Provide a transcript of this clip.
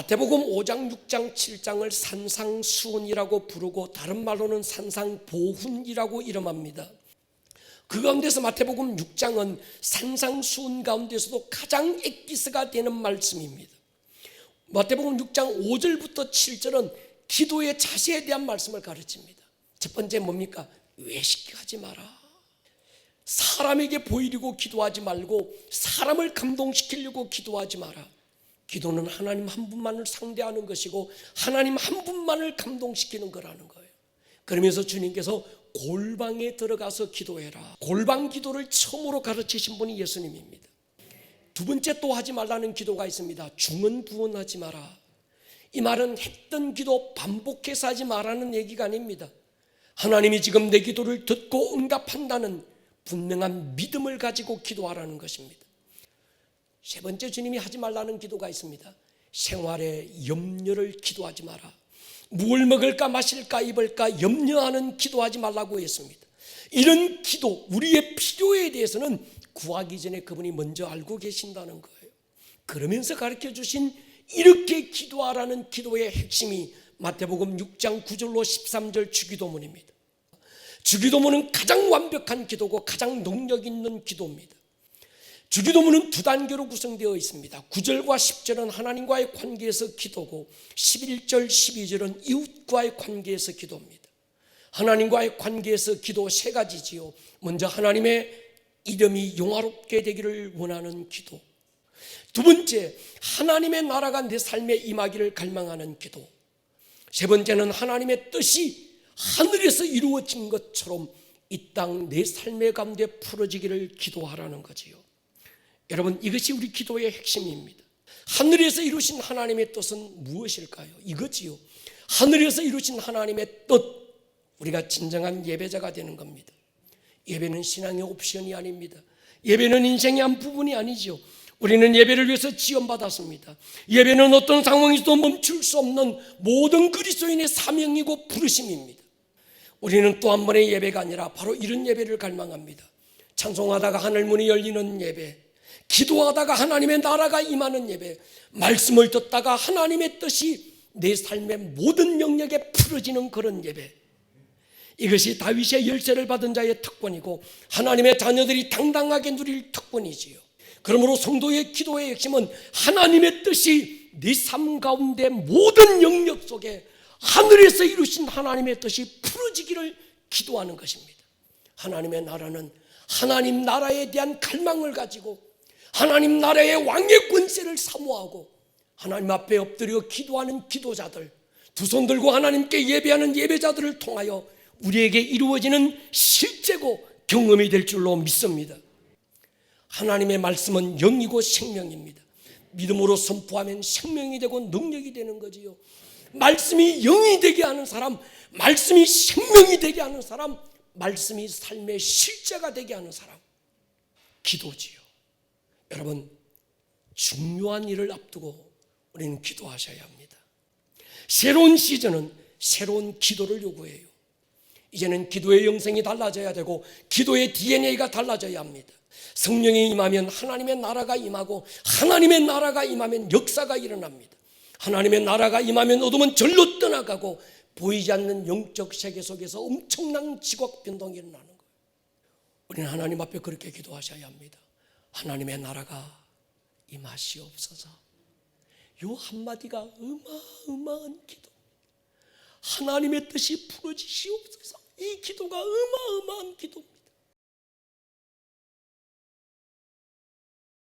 마태복음 5장, 6장, 7장을 산상수훈이라고 부르고 다른 말로는 산상보훈이라고 이름합니다. 그 가운데서 마태복음 6장은 산상수훈 가운데서도 가장 엑기스가 되는 말씀입니다. 마태복음 6장 5절부터 7절은 기도의 자세에 대한 말씀을 가르칩니다. 첫 번째 뭡니까? 외식하지 마라. 사람에게 보이려고 기도하지 말고 사람을 감동시키려고 기도하지 마라. 기도는 하나님 한 분만을 상대하는 것이고 하나님 한 분만을 감동시키는 거라는 거예요. 그러면서 주님께서 골방에 들어가서 기도해라. 골방 기도를 처음으로 가르치신 분이 예수님입니다. 두 번째 또 하지 말라는 기도가 있습니다. 중언부언하지 마라. 이 말은 했던 기도 반복해서 하지 말라는 얘기가 아닙니다. 하나님이 지금 내 기도를 듣고 응답한다는 분명한 믿음을 가지고 기도하라는 것입니다. 세 번째 주님이 하지 말라는 기도가 있습니다. 생활에 염려를 기도하지 마라. 무엇을 먹을까 마실까 입을까 염려하는 기도하지 말라고 했습니다. 이런 기도, 우리의 필요에 대해서는 구하기 전에 그분이 먼저 알고 계신다는 거예요. 그러면서 가르쳐 주신 이렇게 기도하라는 기도의 핵심이 마태복음 6장 9절로 13절 주기도문입니다. 주기도문은 가장 완벽한 기도고 가장 능력 있는 기도입니다. 주기도문은 두 단계로 구성되어 있습니다. 9절과 10절은 하나님과의 관계에서 기도고 11절, 12절은 이웃과의 관계에서 기도입니다. 하나님과의 관계에서 기도 세 가지지요. 먼저 하나님의 이름이 영화롭게 되기를 원하는 기도. 두 번째, 하나님의 나라가 내 삶에 임하기를 갈망하는 기도. 세 번째는 하나님의 뜻이 하늘에서 이루어진 것처럼 이 땅 내 삶의 가운데 풀어지기를 기도하라는 거지요. 여러분, 이것이 우리 기도의 핵심입니다. 하늘에서 이루신 하나님의 뜻은 무엇일까요? 이거지요. 하늘에서 이루신 하나님의 뜻, 우리가 진정한 예배자가 되는 겁니다. 예배는 신앙의 옵션이 아닙니다. 예배는 인생의 한 부분이 아니죠. 우리는 예배를 위해서 지원받았습니다. 예배는 어떤 상황에서도 멈출 수 없는 모든 그리스도인의 사명이고 부르심입니다. 우리는 또 한 번의 예배가 아니라 바로 이런 예배를 갈망합니다. 찬송하다가 하늘문이 열리는 예배, 기도하다가 하나님의 나라가 임하는 예배, 말씀을 듣다가 하나님의 뜻이 내 삶의 모든 영역에 풀어지는 그런 예배. 이것이 다윗의 열쇠를 받은 자의 특권이고 하나님의 자녀들이 당당하게 누릴 특권이지요. 그러므로 성도의 기도의 핵심은 하나님의 뜻이 네 삶 가운데 모든 영역 속에 하늘에서 이루신 하나님의 뜻이 풀어지기를 기도하는 것입니다. 하나님의 나라는 하나님 나라에 대한 갈망을 가지고 하나님 나라의 왕의 권세를 사모하고 하나님 앞에 엎드려 기도하는 기도자들, 두 손 들고 하나님께 예배하는 예배자들을 통하여 우리에게 이루어지는 실제고 경험이 될 줄로 믿습니다. 하나님의 말씀은 영이고 생명입니다. 믿음으로 선포하면 생명이 되고 능력이 되는 거지요. 말씀이 영이 되게 하는 사람, 말씀이 생명이 되게 하는 사람, 말씀이 삶의 실제가 되게 하는 사람, 기도지요. 여러분, 중요한 일을 앞두고 우리는 기도하셔야 합니다. 새로운 시즌은 새로운 기도를 요구해요. 이제는 기도의 영성이 달라져야 되고 기도의 DNA가 달라져야 합니다. 성령이 임하면 하나님의 나라가 임하고 하나님의 나라가 임하면 역사가 일어납니다. 하나님의 나라가 임하면 어둠은 절로 떠나가고 보이지 않는 영적 세계 속에서 엄청난 지각 변동이 일어나는 거예요. 우리는 하나님 앞에 그렇게 기도하셔야 합니다. 하나님의 나라가 임하시옵소서. 요 한마디가 어마어마한 기도. 하나님의 뜻이 풀어지시옵소서. 이 기도가 어마어마한 기도입니다.